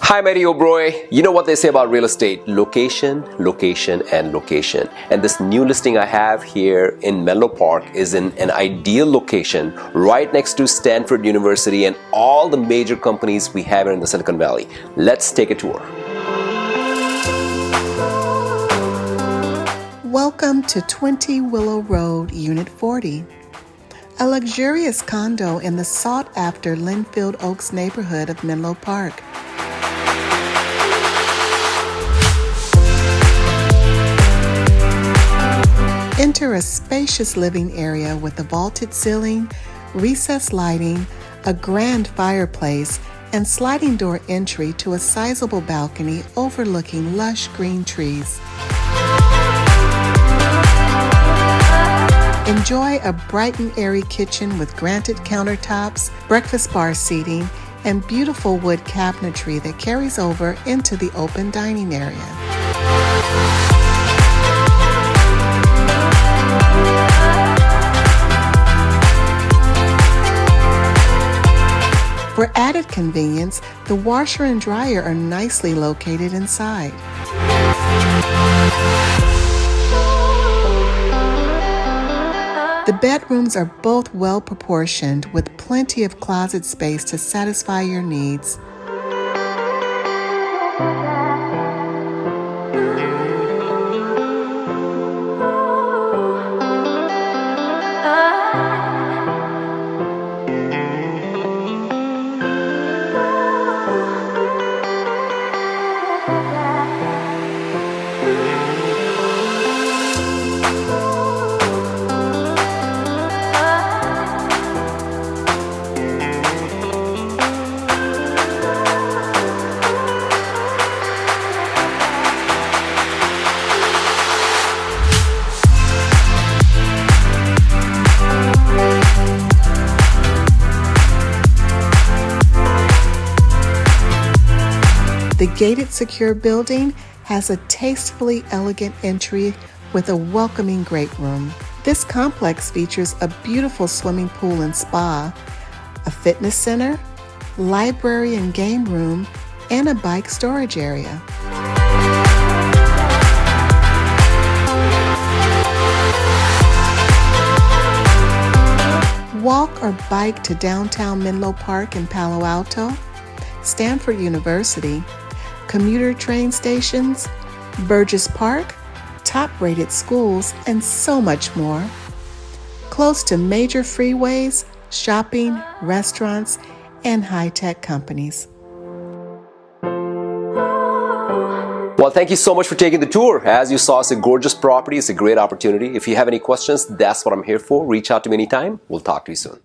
Hi, my dear bro. You know what they say about real estate? Location, location, and location. And this new listing I have here in Menlo Park is in an ideal location right next to Stanford University and all the major companies we have here in the Silicon Valley. Let's take a tour. Welcome to 20 Willow Road, Unit 40. A luxurious condo in the sought-after Linfield Oaks neighborhood of Menlo Park. Enter a spacious living area with a vaulted ceiling, recessed lighting, a grand fireplace, and sliding door entry to a sizable balcony overlooking lush green trees. Enjoy a bright and airy kitchen with granite countertops, breakfast bar seating, and beautiful wood cabinetry that carries over into the open dining area. For added convenience, the washer and dryer are nicely located inside. The bedrooms are both well proportioned with plenty of closet space to satisfy your needs. The gated secure building has a tastefully elegant entry with a welcoming great room. This complex features a beautiful swimming pool and spa, a fitness center, library and game room, and a bike storage area. Walk or bike to downtown Menlo Park in Palo Alto, Stanford University, commuter train stations, Burgess Park, top-rated schools, and so much more. Close to major freeways, shopping, restaurants, and high-tech companies. Well, thank you so much for taking the tour. As you saw, it's a gorgeous property. It's a great opportunity. If you have any questions, that's what I'm here for. Reach out to me anytime. We'll talk to you soon.